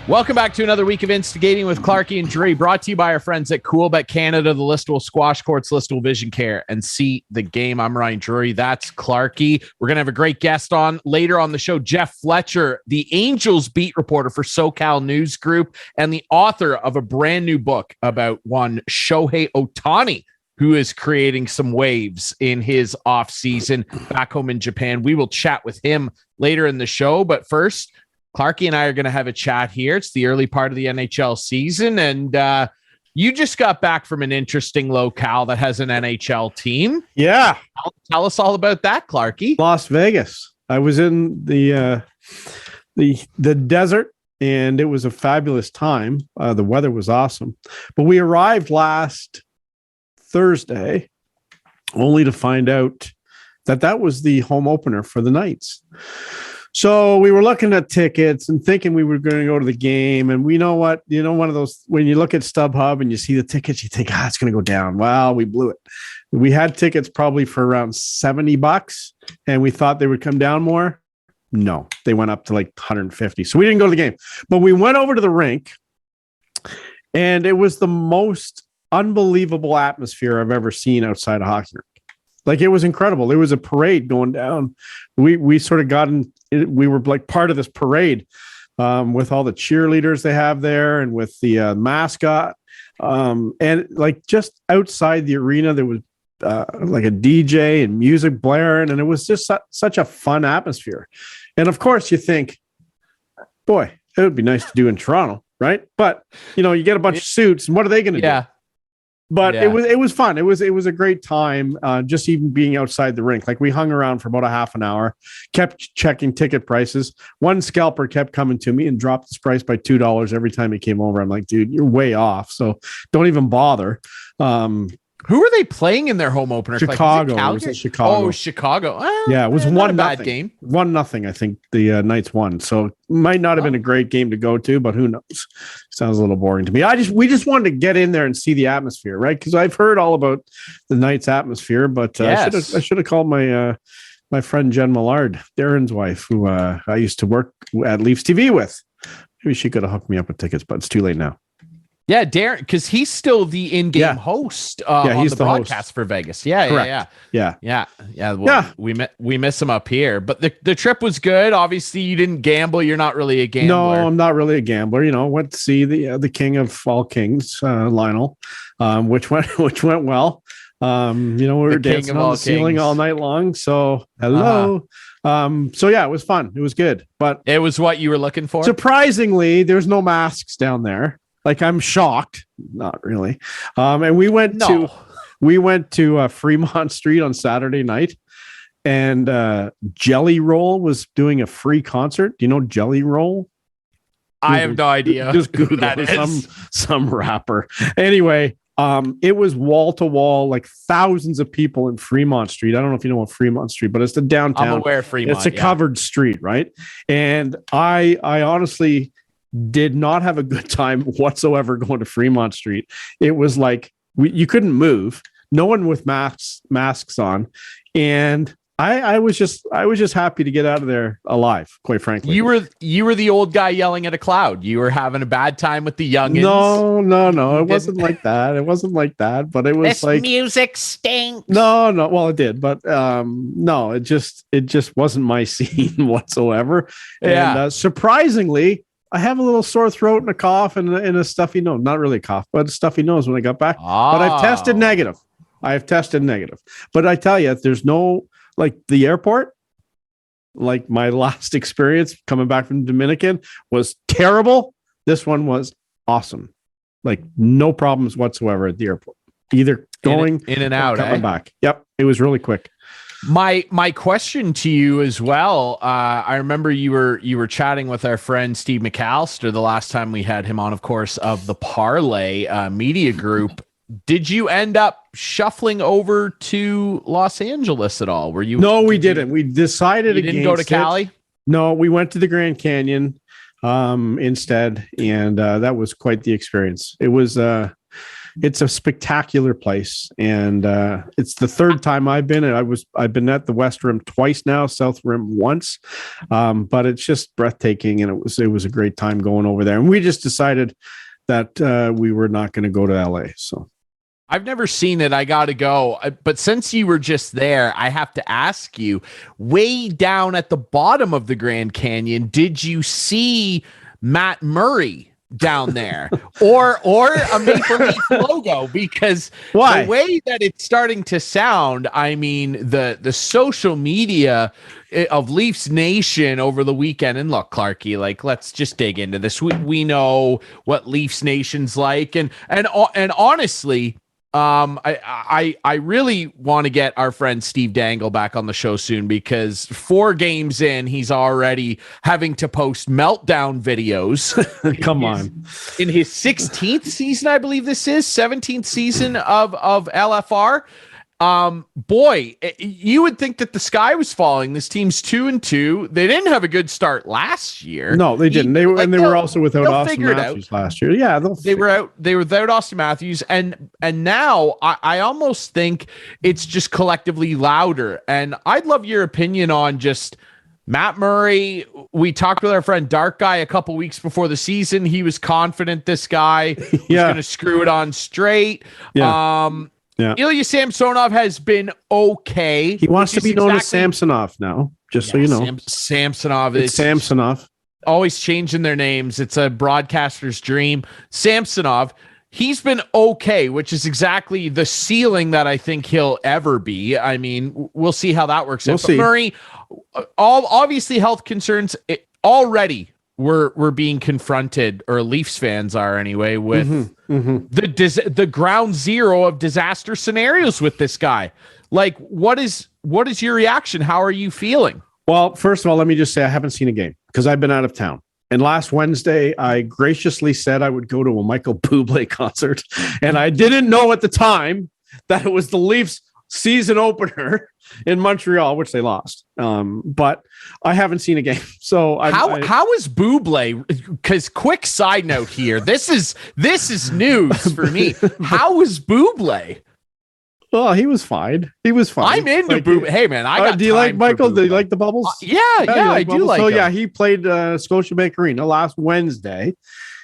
Welcome back to another week of Instigating with Clarky and Dre, brought to you by our friends at CoolBet Canada, the Listowel Squash Courts, Listowel Vision Care, and See the Game. I'm Ryan Drury. That's Clarky. We're going to have a great guest on later on the show, Jeff Fletcher, the Angels beat reporter for Socal News Group and the author of a brand new book about one Shohei Ohtani, who is creating some waves in his offseason back home in Japan. We will chat with him later in the show, but first, Clarky and I are going to have a chat here. It's the early part of the NHL season, and you just got back from an interesting locale that has an NHL team. Yeah. Tell us all about that, Clarky. Las Vegas. I was in the desert, and it was a fabulous time. The weather was awesome. But we arrived last Thursday, only to find out that was the home opener for the Knights. So we were looking at tickets and thinking we were going to go to the game. And we know what, one of those, when you look at StubHub and you see the tickets, you think, it's going to go down. Well, we blew it. We had tickets probably for around $70 and we thought they would come down more. No, they went up to like 150. So we didn't go to the game, but we went over to the rink and it was the most unbelievable atmosphere I've ever seen outside a hockey rink. Like, it was incredible. There was a parade going down. We sort of got in. We were like part of this parade with all the cheerleaders they have there and with the mascot. And like just outside the arena, there was like a DJ and music blaring, and it was just such a fun atmosphere. And of course, you think, boy, it would be nice to do in Toronto, right? But you get a bunch of suits, and what are they going to do? But it was fun. It was a great time. Just even being outside the rink. Like, we hung around for about a half an hour, kept checking ticket prices. One scalper kept coming to me and dropped his price by $2 every time he came over. I'm like, dude, you're way off. So don't even bother. Who are they playing in their home opener? Chicago. Like, it was in Chicago. Oh, Chicago. Yeah, it was not a bad game. 1-0. I think the Knights won. So might not have been a great game to go to, but who knows? Sounds a little boring to me. We just wanted to get in there and see the atmosphere, right? Because I've heard all about the Knights atmosphere, but yes. I should have called my friend Jen Millard, Darren's wife, who I used to work at Leafs TV with. Maybe she could have hooked me up with tickets, but it's too late now. Yeah, Darren, because he's still the in-game host on the broadcast for Vegas. Yeah. Well, we miss him up here, but the trip was good. Obviously, you didn't gamble. You're not really a gambler. No, I'm not really a gambler. Went to see the king of all kings, Lionel, which went well. We were dancing on the ceiling all night long. So hello. So yeah, it was fun. It was good, but it was what you were looking for. Surprisingly, there's no masks down there. Like, I'm shocked. Not really. And we went to Fremont Street on Saturday night, and Jelly Roll was doing a free concert. Do you know Jelly Roll? I have no idea. Just Google that. Some rapper. Anyway, it was wall to wall, like thousands of people in Fremont Street. I don't know if you know what Fremont Street, but it's the downtown. I'm aware of Fremont. It's a covered street, right? And I honestly did not have a good time whatsoever going to Fremont Street. It was like you couldn't move, no one with masks on, and I was just happy to get out of there alive, quite frankly. You were the old guy yelling at a cloud. You were having a bad time with the youngins. No, it wasn't like that. It wasn't like that, but it was this like music stinks. No, well, it did, but no, it just wasn't my scene whatsoever. Yeah. And surprisingly, I have a little sore throat and a cough and a stuffy nose. Not really a cough, but a stuffy nose when I got back. But I've tested negative. But I tell you, there's no, like, the airport, like my last experience coming back from Dominican was terrible. This one was awesome. Like, no problems whatsoever at the airport. Either going in and out, coming back. Yep. It was really quick. My question to you as well. I remember you were chatting with our friend Steve McAllister the last time we had him on, of course, of the Parlay Media Group. Did you end up shuffling over to Los Angeles at all? Were you? No, we didn't. We decided you didn't go to Cali. No, we went to the Grand Canyon instead, and that was quite the experience. It was it's a spectacular place, and it's the third time I've been. I've been at the West Rim twice now, South Rim once, but it's just breathtaking, and it was a great time going over there. And we just decided that we were not going to go to LA. So I've never seen it. I got to go. But since you were just there, I have to ask you, way down at the bottom of the Grand Canyon, did you see Matt Murray down there or a Maple Leaf logo? Because why? The way that it's starting to sound, I mean, the social media of Leafs Nation over the weekend, and look, Clarky, like, let's just dig into this. We know what Leafs Nation's like, and honestly, I really want to get our friend Steve Dangle back on the show soon, because 4 games in, he's already having to post meltdown videos. Come on. In his 16th season, I believe this is 17th season of LFR. Boy, you would think that the sky was falling. This team's 2-2. They didn't have a good start last year. No, they didn't. They were also without Austin Matthews last year. Yeah, they were without Austin Matthews, and now I almost think it's just collectively louder. And I'd love your opinion on just Matt Murray. We talked with our friend Dark Guy a couple weeks before the season. He was confident this guy was going to screw it on straight. Yeah. Yeah. Ilya Samsonov has been okay. He wants to be known as Samsonov now, just so you know. Samsonov is Samsonov. Always changing their names. It's a broadcaster's dream. Samsonov, he's been okay, which is exactly the ceiling that I think he'll ever be. I mean, we'll see how that works out. But Murray, obviously health concerns already. We're being confronted, or Leafs fans are anyway, with the ground zero of disaster scenarios with this guy. Like, what is your reaction? How are you feeling? Well, first of all, let me just say I haven't seen a game because I've been out of town. And last Wednesday, I graciously said I would go to a Michael Bublé concert, and I didn't know at the time that it was the Leafs season opener in Montreal, which they lost. But I haven't seen a game. So how is Bublé? Because quick side note here, this is news for me. How is Bublé? Well, he was fine. I'm into Bublé. Hey man, I got do you like Michael? Do you like the Bubbles? Yeah, I do like. So him. Yeah, he played Scotiabank Arena last Wednesday.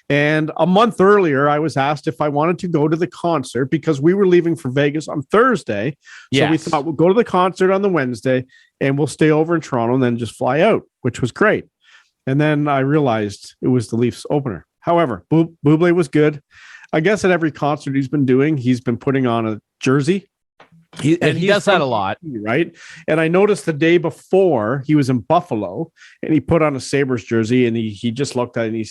And a month earlier, I was asked if I wanted to go to the concert because we were leaving for Vegas on Thursday. So we thought we'll go to the concert on the Wednesday and we'll stay over in Toronto and then just fly out, which was great. And then I realized it was the Leafs opener. However, Bublé was good. I guess at every concert he's been doing, he's been putting on a jersey. He does that a lot. Right. And I noticed the day before he was in Buffalo and he put on a Sabres jersey and he just looked at it and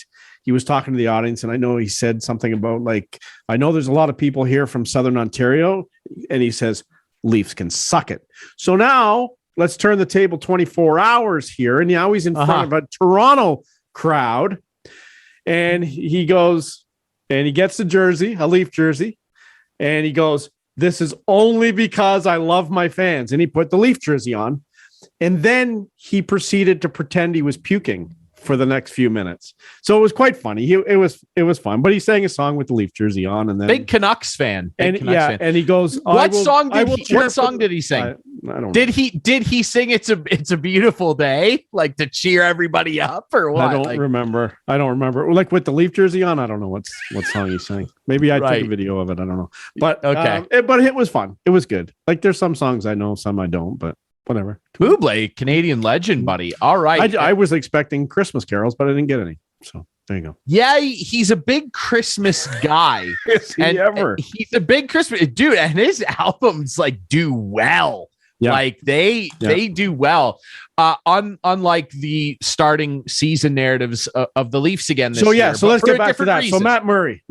he was talking to the audience. And I know he said something about, like, I know there's a lot of people here from Southern Ontario. And he says, Leafs can suck it. So now let's turn the table 24 hours here. And now he's in front of a Toronto crowd. And he goes and he gets the jersey, a Leaf jersey. And he goes, this is only because I love my fans. And he put the Leaf jersey on. And then he proceeded to pretend he was puking for the next few minutes. So it was quite funny. It was fun. But he sang a song with the Leaf jersey on, and then big Canucks fan. And he goes, what song did he sing? I don't know. Did he sing It's a Beautiful Day, like to cheer everybody up, or what? I don't remember. Like with the Leaf jersey on, I don't know what song he sang. Maybe I took a video of it. I don't know. But okay. But it was fun. It was good. Like there's some songs I know, some I don't, but whatever. Bublé, Canadian legend, buddy. All right. I was expecting Christmas carols, but I didn't get any. So there you go. Yeah, he's a big Christmas guy. Is he ever? He's a big Christmas dude, and his albums like do well. Yeah. Like they do well. Unlike the starting season narratives of the Leafs again this year. So let's get back to that. Reason. So Matt Murray.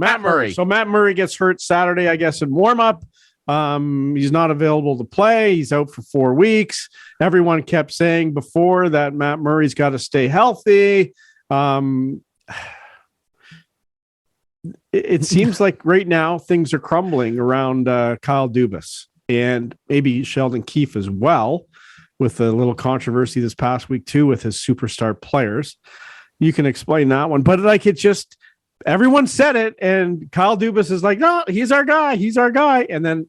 So Matt Murray gets hurt Saturday, I guess, in warm-up. He's not available to play. He's out for 4 weeks. Everyone kept saying before that Matt Murray's got to stay healthy. It seems like right now things are crumbling around Kyle Dubas and maybe Sheldon Keefe as well, with a little controversy this past week too with his superstar players. You can explain that one, but like it just everyone said it, and Kyle Dubas is like, no, he's our guy. He's our guy. And then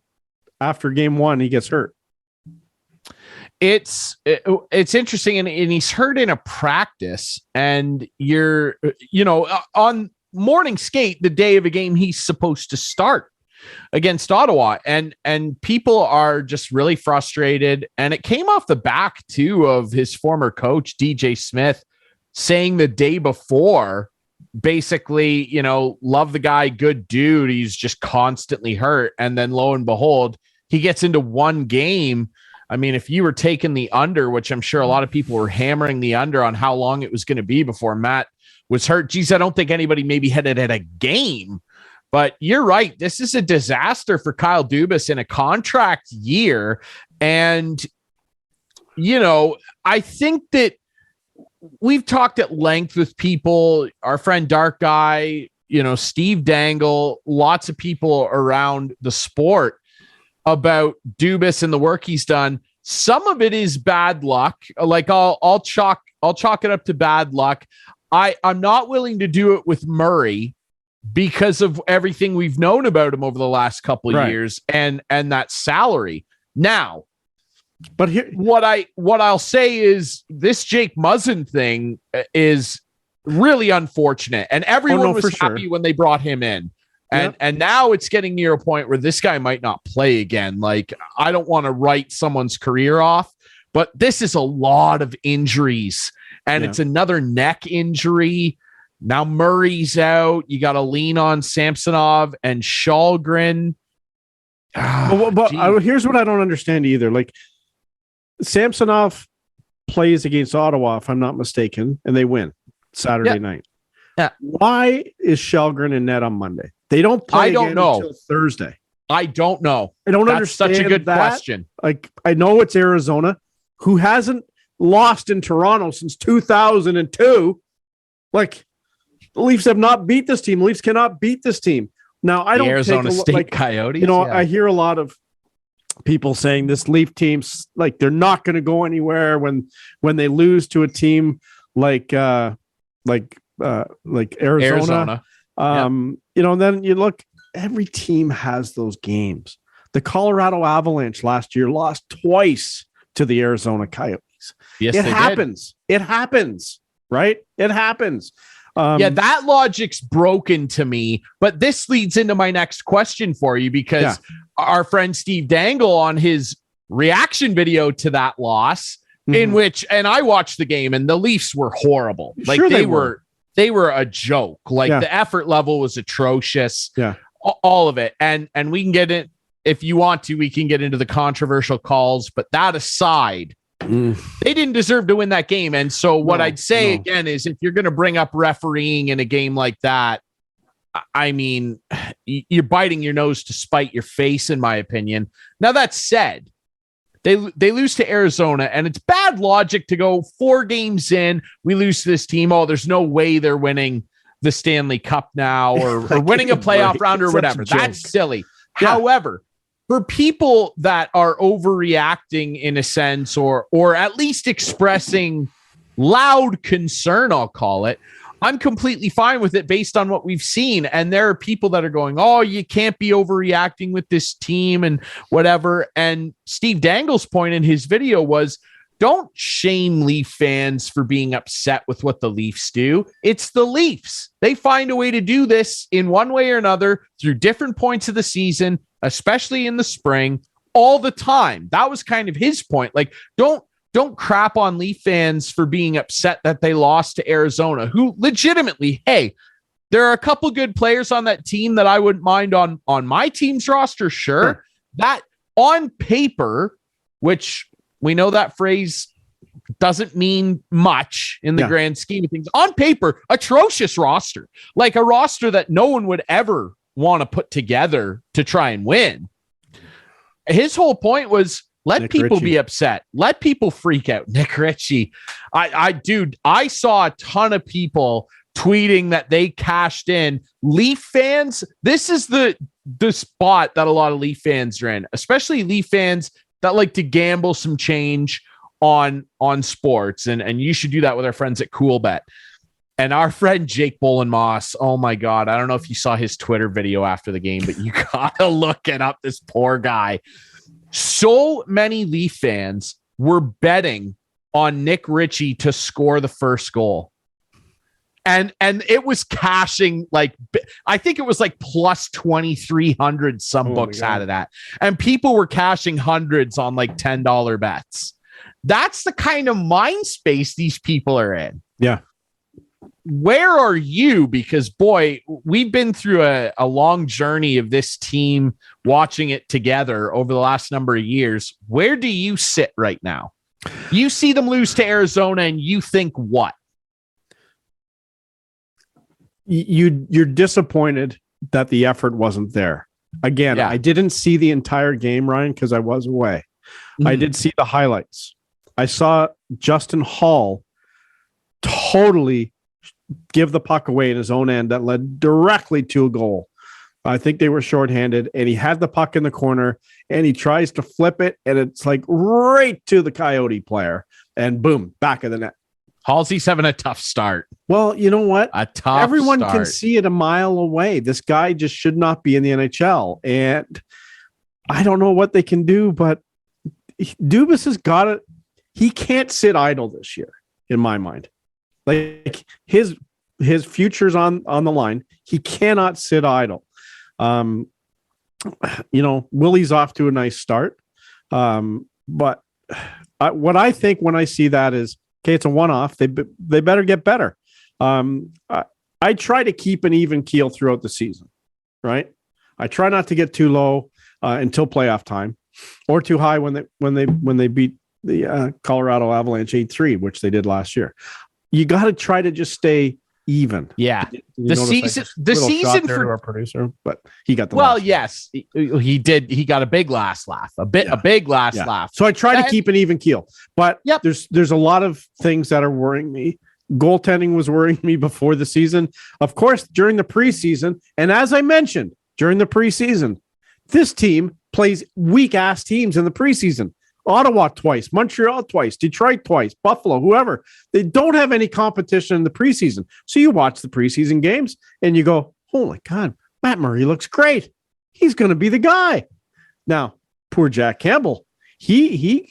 after game one, he gets hurt. It's interesting. And he's hurt in a practice, and on morning skate, the day of a game, he's supposed to start against Ottawa, and people are just really frustrated. And it came off the back too of his former coach, DJ Smith, saying the day before, basically, love the guy, good dude, he's just constantly hurt. And then lo and behold, he gets into one game. I mean, if you were taking the under, which I'm sure a lot of people were hammering the under on how long it was going to be before Matt was hurt. Geez, I don't think anybody maybe had it at a game. But you're right. This is a disaster for Kyle Dubas in a contract year. And, I think that we've talked at length with people, our friend Dark Guy, Steve Dangle, lots of people around the sport about Dubas and the work he's done. Some of it is bad luck. Like I'll chalk it up to bad luck. I'm not willing to do it with Murray because of everything we've known about him over the last couple of years and that salary. Now, but here, what I'll say is this Jake Muzzin thing is really unfortunate, and everyone was happy when they brought him in. And now it's getting near a point where this guy might not play again. Like, I don't want to write someone's career off, but this is a lot of injuries, and it's another neck injury. Now Murray's out. You got to lean on Samsonov and Shalgren. Here's what I don't understand either. Like, Samsonov plays against Ottawa, if I'm not mistaken, and they win Saturday night. Yeah. Why is Shalgren in net on Monday? They don't play until Thursday. I don't know. I don't understand. Such a good question. Like, I know it's Arizona, who hasn't lost in Toronto since 2002. Like, the Leafs have not beat this team. The Leafs cannot beat this team. Now, I don't Arizona State Coyotes. I hear a lot of people saying this Leaf team's like they're not going to go anywhere when they lose to a team like Arizona. And then you look, every team has those games. The Colorado Avalanche last year lost twice to the Arizona Coyotes. Yes, it happens. It happens, right? It happens. That logic's broken to me, but this leads into my next question for you, because our friend Steve Dangle, on his reaction video to that loss, in which, and I watched the game, and the Leafs were horrible. Like, sure they were a joke. Like, the effort level was atrocious. Yeah. All of it. And we can get it if you want to, we can get into the controversial calls, but that aside, they didn't deserve to win that game. And so what I'd say again is, if you're going to bring up refereeing in a game like that, I mean, you're biting your nose to spite your face, in my opinion. Now, that said, they lose to Arizona, and it's bad logic to go 4 games in, we lose to this team. Oh, there's no way they're winning the Stanley Cup now, or winning a playoff round or whatever. That's silly. Yeah. However, for people that are overreacting in a sense, or at least expressing loud concern, I'll call it, I'm completely fine with it based on what we've seen. And there are people that are going, oh, you can't be overreacting with this team and whatever. And Steve Dangle's point in his video was, don't shame Leaf fans for being upset with what the Leafs do. It's the Leafs. They find a way to do this in one way or another through different points of the season, especially in the spring, all the time. That was kind of his point. Like, don't crap on Leaf fans for being upset that they lost to Arizona, who legitimately, hey, there are a couple good players on that team that I wouldn't mind on my team's roster. Sure. That on paper, which we know that phrase doesn't mean much in the grand scheme of things. On paper, atrocious roster, like a roster that no one would ever want to put together to try and win. His whole point was, let people be upset. Let people freak out. Nick Ritchie. I saw a ton of people tweeting that they cashed in. Leaf fans, this is the spot that a lot of Leaf fans are in, especially Leaf fans that like to gamble some change on sports. And you should do that with our friends at CoolBet. And our friend Jake Bolenmoss, oh my God, I don't know if you saw his Twitter video after the game, but you gotta look it up. This poor guy. So many Leaf fans were betting on Nick Ritchie to score the first goal. And it was cashing like, I think it was like plus 2,300. Some books had it at, and people were cashing hundreds on like $10 bets. That's the kind of mind space these people are in. Yeah. Where are you? Because boy, we've been through a long journey of this team, watching it together over the last number of years. Where do you sit right now? You see them lose to Arizona and you think what? You're disappointed that the effort wasn't there. Again, I didn't see the entire game, Ryan, because I was away. I did see the highlights. I saw Justin Hall totally give the puck away in his own end that led directly to a goal. I think they were shorthanded, and he had the puck in the corner, and he tries to flip it, and it's like right to the Coyote player, and boom, back of the net. Halsey's having a tough start. Well, you know what? Everyone start. can see it a mile away. This guy just should not be in the NHL. And I don't know what they can do, but Dubas has got it. He can't sit idle this year, in my mind. Like his future's on the line. He cannot sit idle. Willie's off to a nice start. But what I think when I see that is, okay, it's a one-off. They better get better. I try to keep an even keel throughout the season, right? I try not to get too low until playoff time, or too high when they beat the Colorado Avalanche 8-3, which they did last year. You got to try to just stay even. Yeah, the season for our producer, but he got the yes, he did. He got a big last laugh, a big last laugh. So I try to keep an even keel, but there's a lot of things that are worrying me. Goaltending was worrying me before the season, of course, during the preseason, and as I mentioned during the preseason, this team plays weak ass teams in the preseason. Ottawa twice, Montreal twice, Detroit twice, Buffalo, whoever. They don't have any competition in the preseason. So you watch the preseason games and you go, oh my God, Matt Murray looks great. He's going to be the guy. Now, poor Jack Campbell, he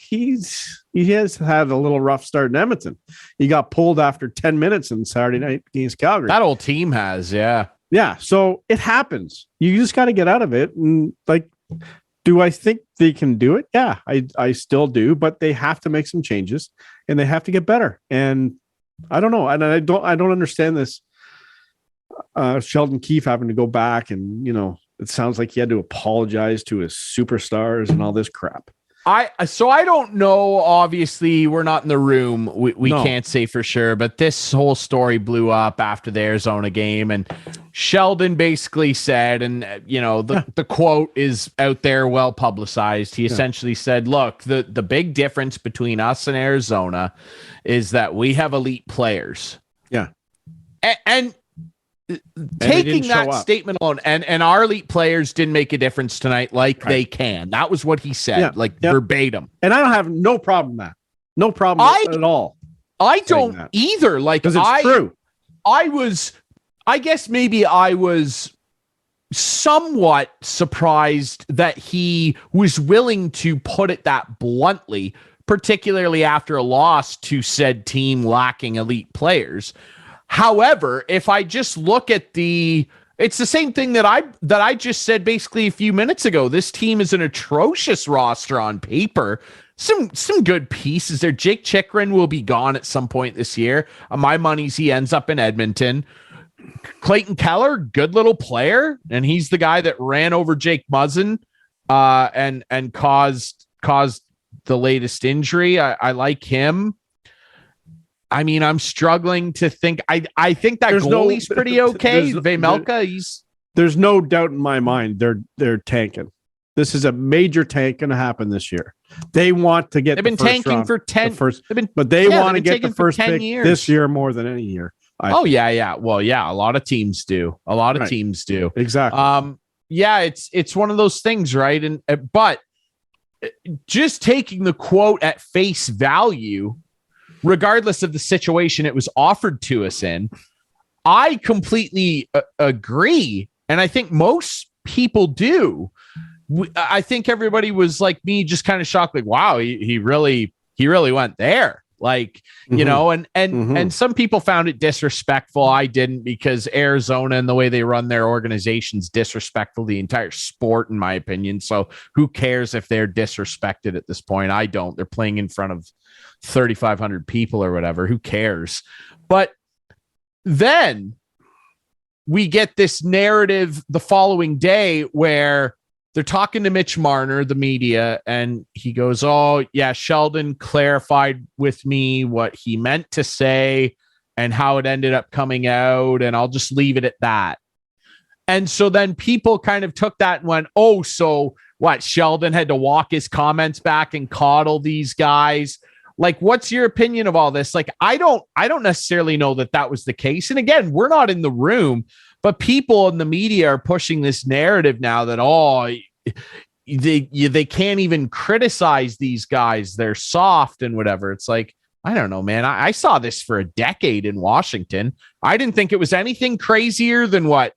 has had a little rough start in Edmonton. He got pulled after 10 minutes in Saturday night against Calgary. That whole team has, yeah. Yeah, so it happens. You just got to get out of it. And do I think they can do it? Yeah, I still do, but they have to make some changes and they have to get better. And I don't know. And I don't understand this. Sheldon Keefe having to go back and, it sounds like he had to apologize to his superstars and all this crap. I don't know. Obviously, we're not in the room. We can't say for sure, but this whole story blew up after the Arizona game, and Sheldon basically said, and the quote is out there, well publicized. He essentially said, "Look, the big difference between us and Arizona is that we have elite players." Yeah, and taking that statement alone, and our elite players didn't make a difference tonight they can. That was what he said, verbatim. And I don't have no problem with that. No problem at all. I don't either. Because it's true. I guess maybe I was somewhat surprised that he was willing to put it that bluntly, particularly after a loss to said team lacking elite players. However, if I just look at it's the same thing that I just said basically a few minutes ago. This team is an atrocious roster on paper. Some good pieces there. Jake Chychrun will be gone at some point this year. My money's he ends up in Edmonton. Clayton Keller, good little player, and he's the guy that ran over Jake Muzzin and caused the latest injury. I like him. I mean, I'm struggling to think. I think that goalie's pretty okay. Vejmelka, there's no doubt in my mind they're tanking. This is a major tank going to happen this year. They want to get. They've been tanking for 10. But they want to get the first pick this year more than any year. Yeah. Well, yeah, a lot of teams do. Teams do. Exactly. It's one of those things, right? But just taking the quote at face value, regardless of the situation it was offered to us in, I completely agree. And I think most people do. I think everybody was like me, just kind of shocked, like, wow, he really went there. Like, you know, and some people found it disrespectful. I didn't, because Arizona and the way they run their organization's disrespectful the entire sport, in my opinion. So who cares if they're disrespected at this point? I don't. They're playing in front of 3,500 people or whatever. Who cares? But then we get this narrative the following day where they're talking to Mitch Marner, the media, and he goes, oh, yeah, Sheldon clarified with me what he meant to say and how it ended up coming out, and I'll just leave it at that. And so then people kind of took that and went, oh, so what? Sheldon had to walk his comments back and coddle these guys. Like, what's your opinion of all this? Like, I don't necessarily know that was the case. And again, we're not in the room, but people in the media are pushing this narrative now that, oh, they can't even criticize these guys. They're soft and whatever. It's like, I don't know, man. I saw this for a decade in Washington. I didn't think it was anything crazier than what,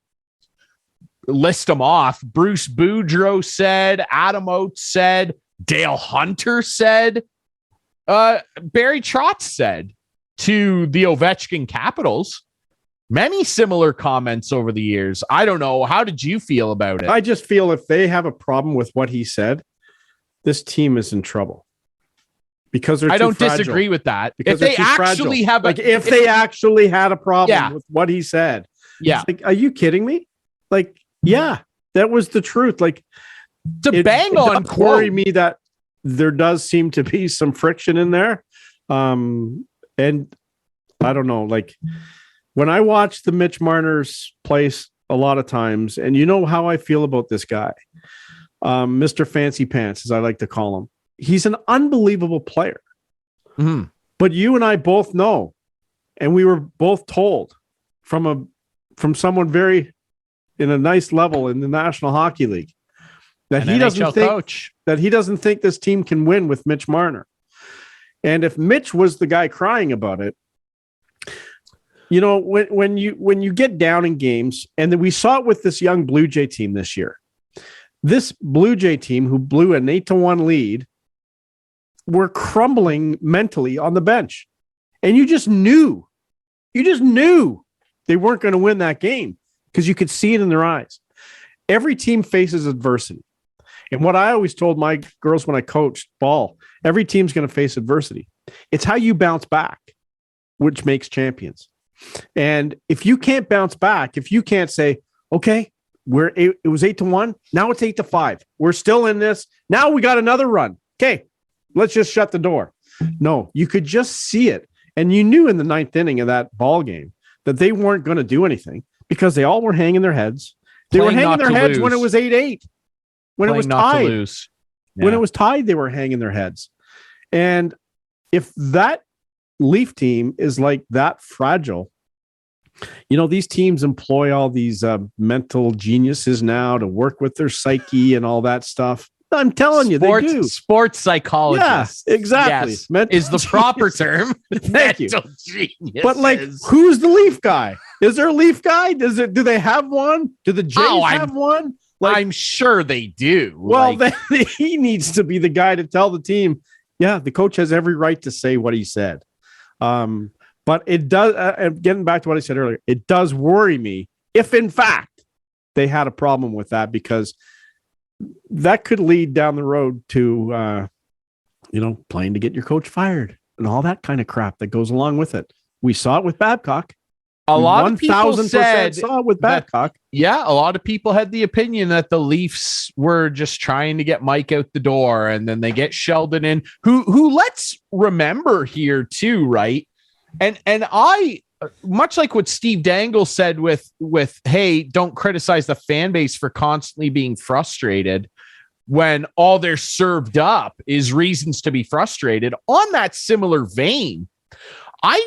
list them off, Bruce Boudreau said, Adam Oates said, Dale Hunter said, Barry Trotz said to the Ovechkin Capitals. Many similar comments over the years. I don't know. How did you feel about it? I just feel if they have a problem with what he said, this team is in trouble. Because they're too fragile. I don't disagree with that. Because if they actually have if they actually had a problem with what he said. Yeah. Like, are you kidding me? Like, yeah, that was the truth. Like, to bang on quote. Worry me that there does seem to be some friction in there. And I don't know, like, when I watch the Mitch Marner's place a lot of times, and you know how I feel about this guy, Mr. Fancy Pants, as I like to call him, he's an unbelievable player. Mm-hmm. But you and I both know, and we were both told from someone very in a nice level in the National Hockey League that he doesn't think this team can win with Mitch Marner. And if Mitch was the guy crying about it, you know, when you get down in games, and then we saw it with this young Blue Jay team this year. This Blue Jay team, who blew an 8-1 lead, were crumbling mentally on the bench. And you just knew they weren't going to win that game because you could see it in their eyes. Every team faces adversity. And what I always told my girls when I coached ball, every team's going to face adversity. It's how you bounce back, which makes champions. And if you can't bounce back, if you can't say, okay, it was 8-1, now it's 8-5. We're still in this. Now we got another run. Okay, let's just shut the door. No, you could just see it. And you knew in the ninth inning of that ball game that they weren't going to do anything because they all were hanging their heads. They were hanging their heads when it was 8-8. When it was tied. When it was tied, they were hanging their heads. And if that Leaf team is like that fragile, you know, these teams employ all these mental geniuses now to work with their psyche and all that stuff. I'm telling you, they do. Sports psychologists. Yeah, exactly. Yes, is the proper term. Thank you. Geniuses. But like, who's the Leaf guy? Is there a Leaf guy? Do they have one? Do the Jays have one? Like, I'm sure they do. Well, then he needs to be the guy to tell the team, yeah, the coach has every right to say what he said. But it does, getting back to what I said earlier, it does worry me if, in fact, they had a problem with that, because that could lead down the road to, playing to get your coach fired and all that kind of crap that goes along with it. We saw it with Babcock. A lot of people said saw it with Babcock. A lot of people had the opinion that the Leafs were just trying to get Mike out the door, and then they get Sheldon in, who let's remember here too, right? And I, much like what Steve Dangle said with hey, don't criticize the fan base for constantly being frustrated when all they're served up is reasons to be frustrated. On that similar vein, I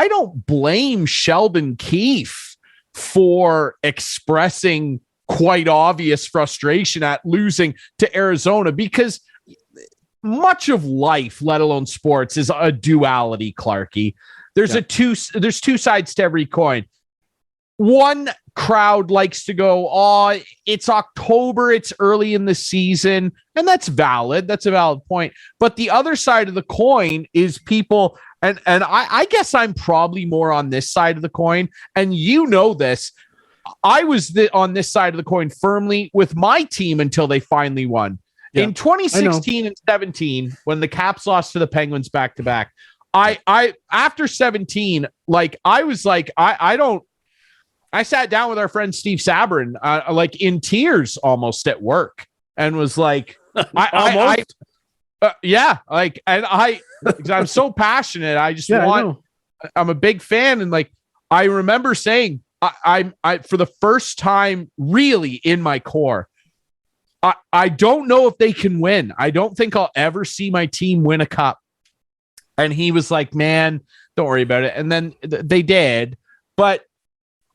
don't blame Sheldon Keefe for expressing quite obvious frustration at losing to Arizona, because much of life, let alone sports, is a duality, Clarky. there's two sides to every coin. One crowd likes to go, oh, it's October, it's early in the season, and that's valid. That's a valid point. But the other side of the coin is people, and I guess I'm probably more on this side of the coin, and you know this. I was on this side of the coin firmly with my team until they finally won. Yeah, in 2016 and 17, when the Caps lost to the Penguins back-to-back, I after 17, like I was like, I sat down with our friend Steve Sabrin, like in tears almost at work, and was like, yeah, like, and I'm so passionate. I just I'm a big fan. And like, I remember saying, I for the first time really in my core, I don't know if they can win. I don't think I'll ever see my team win a cup. And he was like, man, don't worry about it. And then they did, but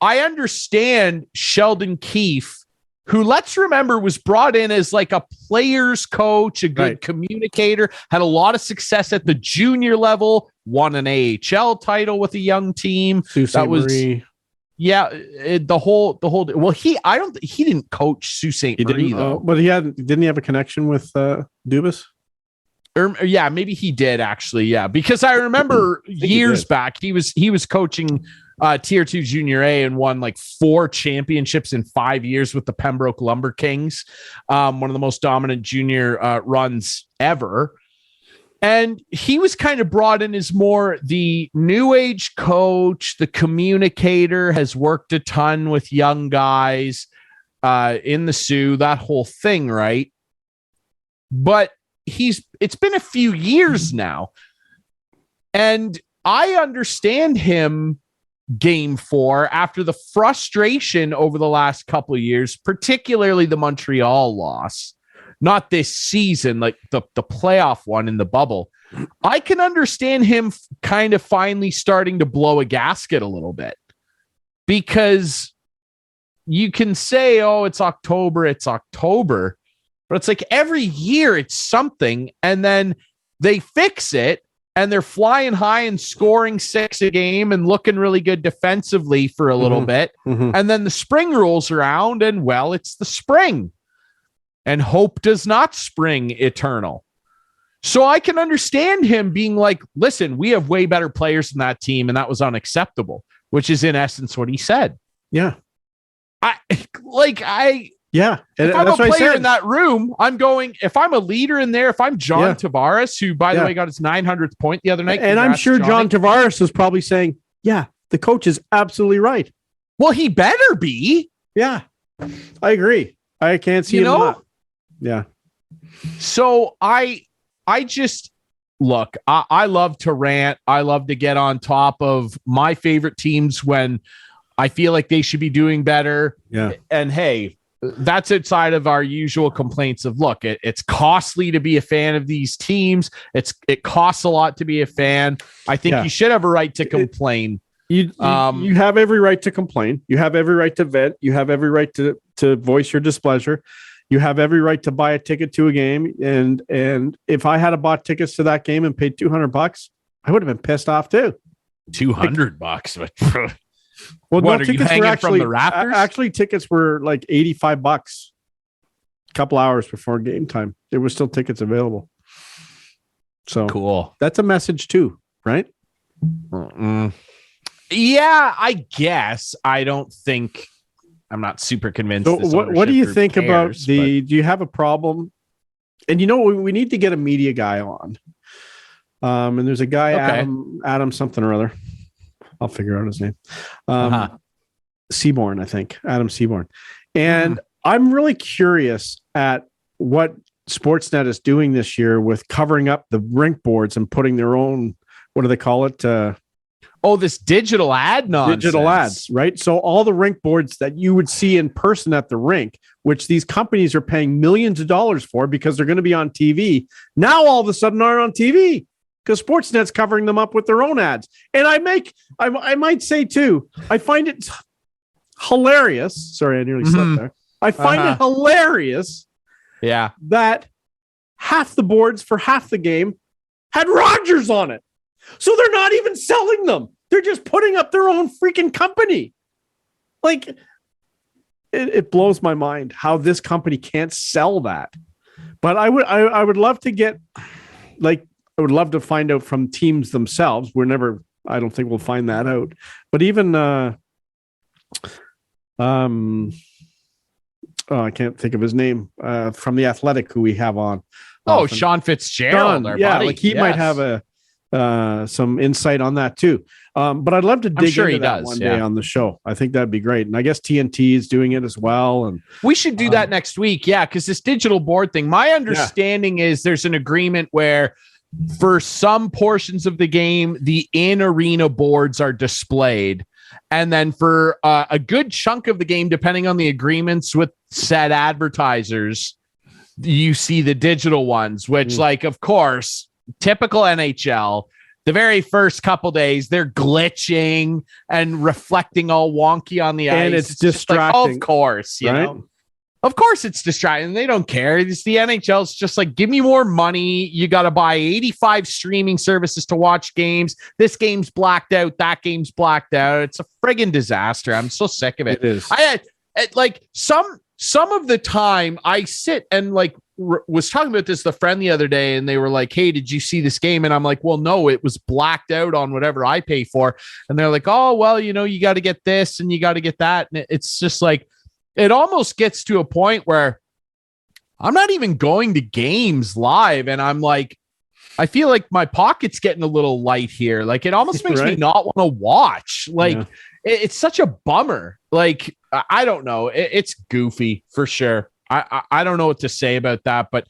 I understand Sheldon Keefe, who, let's remember, was brought in as like a player's coach, a good communicator, had a lot of success at the junior level, won an AHL title with a young team. That was, the whole. Well, he didn't coach Sault Ste. Marie though, but didn't he have a connection with Dubas? Yeah, maybe he did actually. Yeah, because I remember years back he was coaching Tier 2 Junior A and won like 4 championships in 5 years with the Pembroke Lumber Kings, one of the most dominant junior runs ever. And he was kind of brought in as more the new age coach, the communicator, has worked a ton with young guys in the Sioux, that whole thing, right? But it's been a few years now, and I understand him Game 4 after the frustration over the last couple of years, particularly the Montreal loss, not this season, like the playoff one in the bubble. I can understand him kind of finally starting to blow a gasket a little bit, because you can say, oh, it's October, but it's like every year it's something, and then they fix it, and they're flying high and scoring 6 a game and looking really good defensively for a little bit. And then the spring rolls around, and well, it's the spring, and hope does not spring eternal. So I can understand him being like, listen, we have way better players than that team, and that was unacceptable, which is in essence what he said. Yeah. Yeah. If I'm a player in that room, I'm going, if I'm a leader in there, if I'm John Tavares, who, by the way, got his 900th point the other night. And I'm sure John Tavares was probably saying, yeah, the coach is absolutely right. Well, he better be. Yeah, I agree. I can't see him not. Yeah. So I just, look, I love to rant. I love to get on top of my favorite teams when I feel like they should be doing better. Yeah. And hey, that's outside of our usual complaints of, look, it's costly to be a fan of these teams. It costs a lot to be a fan. I think you should have a right to complain. You have every right to complain. You have every right to vent. You have every right to voice your displeasure. You have every right to buy a ticket to a game. And if I had bought tickets to that game and paid $200, I would have been pissed off too. $200, but well, what, no, are you hanging from the rafters? Actually, tickets were like $85 a couple hours before game time. There were still tickets available. So cool. That's a message too, right? Yeah, I guess. I'm not super convinced. So what do you think about do you have a problem? And we need to get a media guy on. And there's a guy, Adam something or other. I'll figure out his name. Seaborn, I think. Adam Seaborn. And I'm really curious at what Sportsnet is doing this year with covering up the rink boards and putting their own, what do they call it? This digital ad nonsense. Digital ads, right? So all the rink boards that you would see in person at the rink, which these companies are paying millions of dollars for because they're going to be on TV, now all of a sudden aren't on TV. Because Sportsnet's covering them up with their own ads. And I might say too, I find it hilarious. Sorry, I nearly slept there. I find it hilarious that half the boards for half the game had Rogers on it. So they're not even selling them. They're just putting up their own freaking company. Like, it blows my mind how this company can't sell that. But I would love to get, like, I would love to find out from teams themselves. I don't think we'll find that out. But even, I can't think of his name, from The Athletic, who we have on. Sean Fitzgerald. Like he might have some insight on that too. But I'd love to dig into that one day on the show. I think that'd be great. And I guess TNT is doing it as well. And we should do that next week. Yeah. Cause this digital board thing, my understanding is there's an agreement where for some portions of the game, the in-arena boards are displayed. And then for a good chunk of the game, depending on the agreements with said advertisers, you see the digital ones, which like, of course, typical NHL, the very first couple days, they're glitching and reflecting all wonky on the ice. And it's distracting. Like, of course, you know. Of course it's distracting. They don't care. It's the NHL. It's just like, give me more money. You got to buy 85 streaming services to watch games. This game's blacked out. That game's blacked out. It's a friggin' disaster. I'm so sick of it. It is. I had like some of the time I sit and like was talking about this with a friend the other day, and they were like, hey, did you see this game? And I'm like, well, no, it was blacked out on whatever I pay for. And they're like, oh, well, you know, you got to get this and you got to get that. And it's just like, it almost gets to a point where I'm not even going to games live. And I'm like, I feel like my pocket's getting a little light here. Like, it almost makes me not want to watch. Like, it's such a bummer. Like, I don't know. It's goofy for sure. I don't know what to say about that, but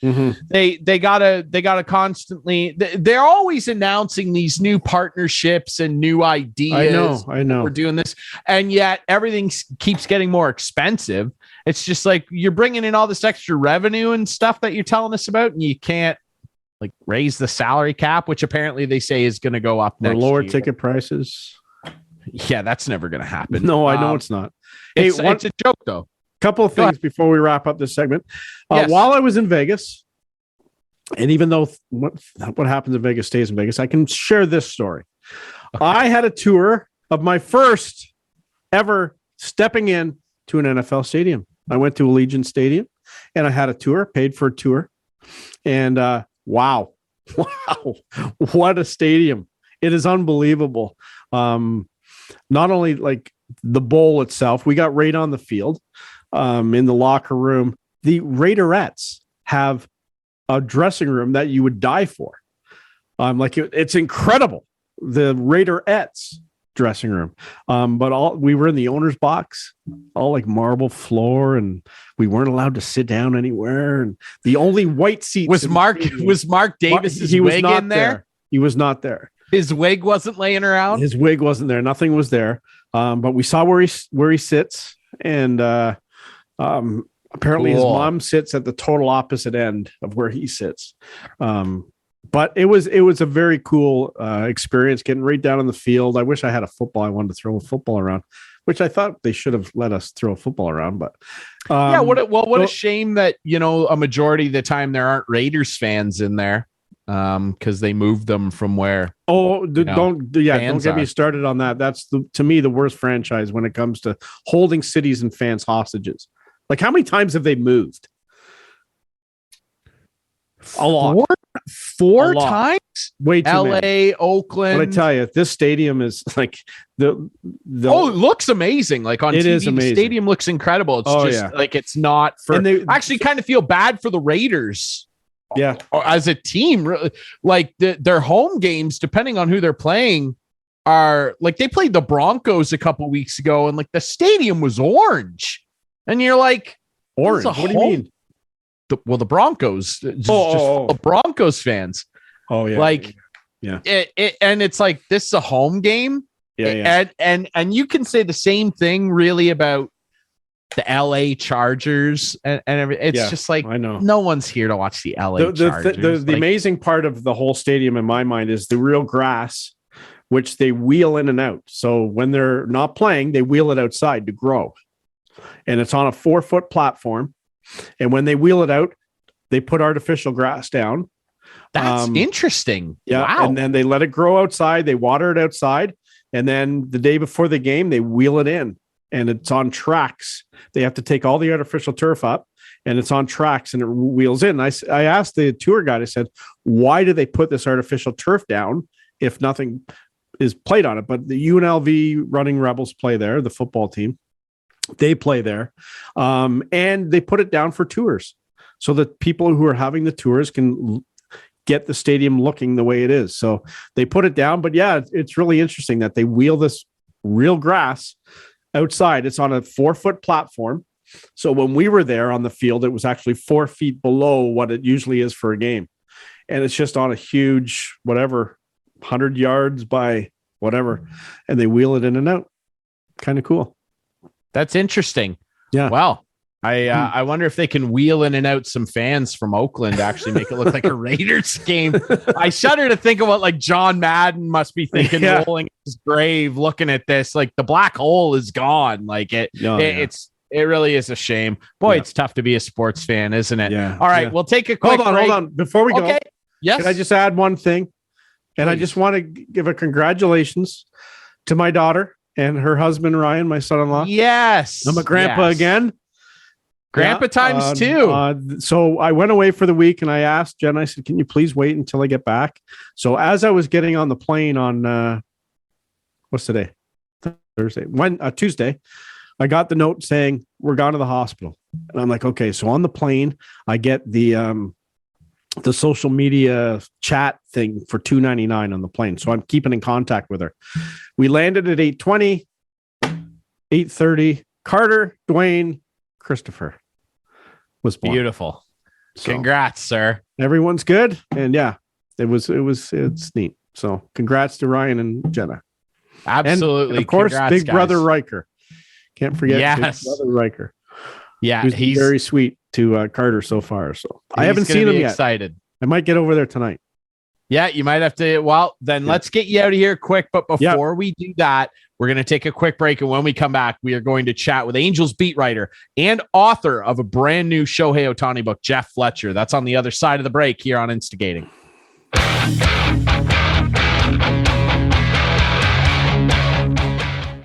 they gotta constantly, they're always announcing these new partnerships and new ideas. I know. We're doing this, and yet everything keeps getting more expensive. It's just like you're bringing in all this extra revenue and stuff that you're telling us about, and you can't like raise the salary cap, which apparently they say is going to go up next lower year. Ticket prices. Yeah, that's never going to happen. No, I know it's not. Hey, it's a joke though. Couple of things before we wrap up this segment. While I was in Vegas, and even though what happens in Vegas stays in Vegas, I can share this story. Okay. I had a tour of my first ever stepping in to an NFL stadium. I went to Allegiant Stadium, and I had a tour, paid for a tour, and wow, what a stadium! It is unbelievable. Not only like the bowl itself, we got right on the field. In the locker room, the Raiderettes have a dressing room that you would die for. Like it's incredible. The Raiderettes dressing room. But we were in the owner's box, all like marble floor, and we weren't allowed to sit down anywhere. And the only white seats was Mark Davis's wig in there? He was not there. His wig wasn't laying around. His wig wasn't there. Nothing was there. But we saw where he sits, and apparently his mom sits at the total opposite end of where he sits. But it was a very cool experience getting right down on the field. I wish I had a football. I wanted to throw a football around, which I thought they should have let us throw a football around. But what a shame that, you know, a majority of the time there aren't Raiders fans in there. Because they moved them from where. Don't get me started on that. That's to me the worst franchise when it comes to holding cities and fans hostages. Like, how many times have they moved? A lot. Four times? Way too LA, many. Oakland. But I tell you, this stadium is like the it looks amazing. Like on TV, is amazing. The stadium looks incredible. It's like it's not for. I actually kind of feel bad for the Raiders. Yeah, as a team, like their home games, depending on who they're playing, are like they played the Broncos a couple weeks ago, and like the stadium was orange, and you're like, orange? What do you mean? The Broncos, just Broncos fans. Oh yeah, like and it's like this is a home game. Yeah. And you can say the same thing really about the LA Chargers and everything. It's just like, I know no one's here to watch the LA Chargers. The amazing part of the whole stadium in my mind is the real grass, which they wheel in and out. So when they're not playing, they wheel it outside to grow. And it's on a 4-foot platform. And when they wheel it out, they put artificial grass down. That's interesting. Yeah. Wow. And then they let it grow outside. They water it outside. And then the day before the game, they wheel it in, and it's on tracks. They have to take all the artificial turf up, and it's on tracks, and it wheels in. I asked the tour guide, I said, why do they put this artificial turf down if nothing is played on it? But the UNLV Running Rebels play there, the football team. They play there. And they put it down for tours so that people who are having the tours can get the stadium looking the way it is. So they put it down. But yeah, it's really interesting that they wheel this real grass outside. It's on a 4-foot platform. So when we were there on the field, it was actually 4 feet below what it usually is for a game. And it's just on a huge, 100 yards by whatever. And they wheel it in and out. Kind of cool. That's interesting. Yeah. Well, I wonder if they can wheel in and out some fans from Oakland to actually make it look like a Raiders game. I shudder to think of what like John Madden must be thinking, rolling his grave, looking at this. Like the black hole is gone. Like it really is a shame. Boy, it's tough to be a sports fan, isn't it? Yeah. All right, we'll take a quick break. Hold on. Before we go, yes. Can I just add one thing? And I just want to give a congratulations to my daughter and her husband, Ryan, my son-in-law. Yes. I'm a grandpa again. Grandpa times two. So I went away for the week, and I asked Jen, I said, can you please wait until I get back? So as I was getting on the plane on, what's today? Thursday, Tuesday, I got the note saying, we're gone to the hospital. And I'm like, okay. So on the plane, I get the social media chat thing for $2.99 on the plane. So I'm keeping in contact with her. We landed at 8:20, 8:30. Carter, Dwayne, Christopher was born. Beautiful. So, congrats, sir. Everyone's good. And yeah, it's neat. So congrats to Ryan and Jenna. Absolutely. And of course, congrats, big guys. brother Riker. Can't forget big brother Riker. Yeah, he's very sweet to Carter so far. So I haven't seen him yet. Excited. I might get over there tonight. Yeah, you might have to. Well, then let's get you out of here quick. But before we do that, we're going to take a quick break. And when we come back, we are going to chat with Angels beat writer and author of a brand new Shohei Ohtani book, Jeff Fletcher. That's on the other side of the break here on Instigating.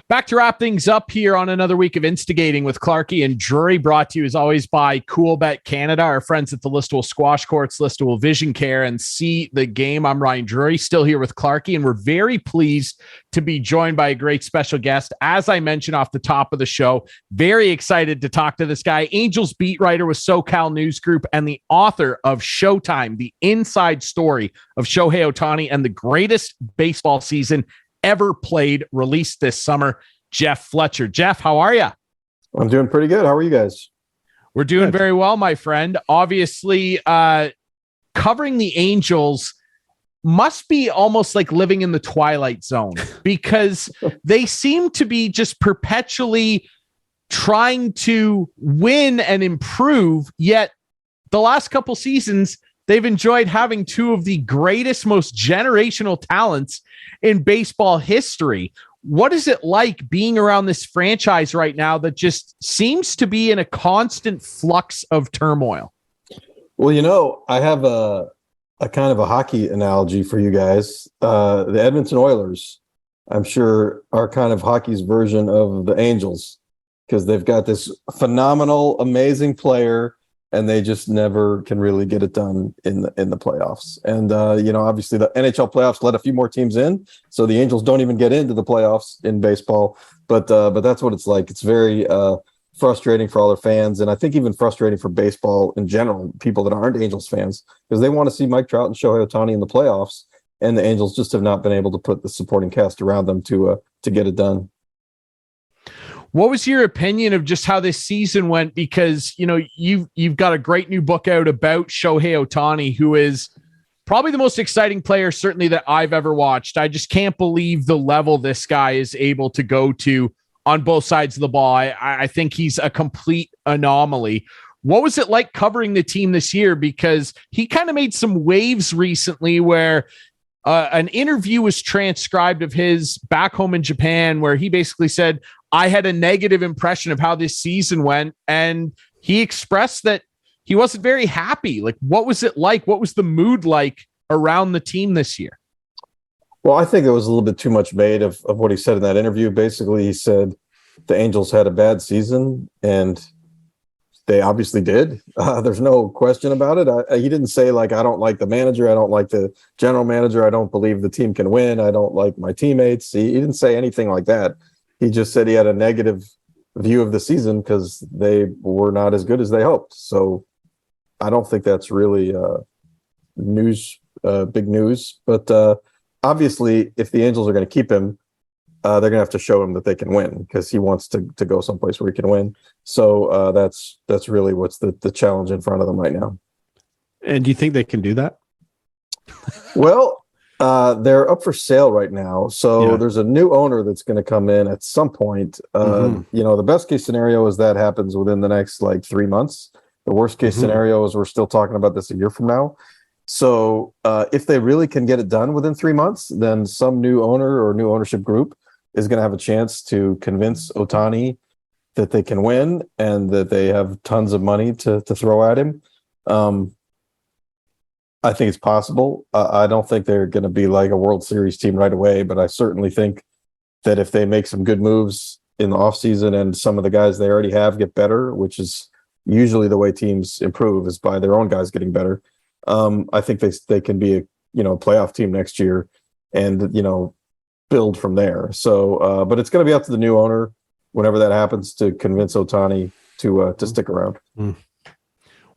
Back to wrap things up here on another week of Instigating with Clarkie and Drury, brought to you as always by CoolBet Canada, our friends at the Listowel Squash Courts, Listowel Vision Care, and See the Game. I'm Ryan Drury, still here with Clarkie, and we're very pleased to be joined by a great special guest. As I mentioned off the top of the show, very excited to talk to this guy, Angels beat writer with Socal News Group and the author of Showtime, the inside story of Shohei Ohtani and the greatest baseball season ever played, released this summer, Jeff Fletcher. Jeff, how are you? I'm doing pretty good. How are you guys? We're doing very well, my friend. Obviously, covering the Angels must be almost like living in the Twilight Zone because they seem to be just perpetually trying to win and improve, yet the last couple seasons, they've enjoyed having two of the greatest, most generational talents in baseball history. What is it like being around this franchise right now that just seems to be in a constant flux of turmoil? Well, I have a kind of a hockey analogy for you guys. The Edmonton Oilers, I'm sure, are kind of hockey's version of the Angels because they've got this phenomenal, amazing player, and they just never can really get it done in the playoffs. And, obviously the NHL playoffs let a few more teams in, so the Angels don't even get into the playoffs in baseball. But that's what it's like. It's very frustrating for all their fans, and I think even frustrating for baseball in general, people that aren't Angels fans, because they want to see Mike Trout and Shohei Ohtani in the playoffs, and the Angels just have not been able to put the supporting cast around them to get it done. What was your opinion of just how this season went? Because, you've got a great new book out about Shohei Ohtani, who is probably the most exciting player, certainly that I've ever watched. I just can't believe the level this guy is able to go to on both sides of the ball. I think he's a complete anomaly. What was it like covering the team this year? Because he kind of made some waves recently where an interview was transcribed of his back home in Japan, where he basically said, I had a negative impression of how this season went. And he expressed that he wasn't very happy. Like, what was it like? What was the mood like around the team this year? Well, I think it was a little bit too much made of what he said in that interview. Basically, he said the Angels had a bad season, and they obviously did. There's no question about it. He didn't say, like, I don't like the manager. I don't like the general manager. I don't believe the team can win. I don't like my teammates. He didn't say anything like that. He just said he had a negative view of the season because they were not as good as they hoped. So I don't think that's really big news. But obviously, if the Angels are going to keep him, they're going to have to show him that they can win because he wants to go someplace where he can win. So that's really what's the challenge in front of them right now. And do you think they can do that? Well, they're up for sale right now. So there's a new owner that's going to come in at some point. The best case scenario is that happens within the next 3 months. The worst case scenario is we're still talking about this a year from now. So if they really can get it done within 3 months, then some new owner or new ownership group is going to have a chance to convince Ohtani that they can win and that they have tons of money to throw at him. I think it's possible. I don't think they're going to be like a World Series team right away, but I certainly think that if they make some good moves in the offseason and some of the guys they already have get better, which is usually the way teams improve is by their own guys getting better. I think they can be a playoff team next year and build from there. So but it's going to be up to the new owner whenever that happens to convince Ohtani to stick around.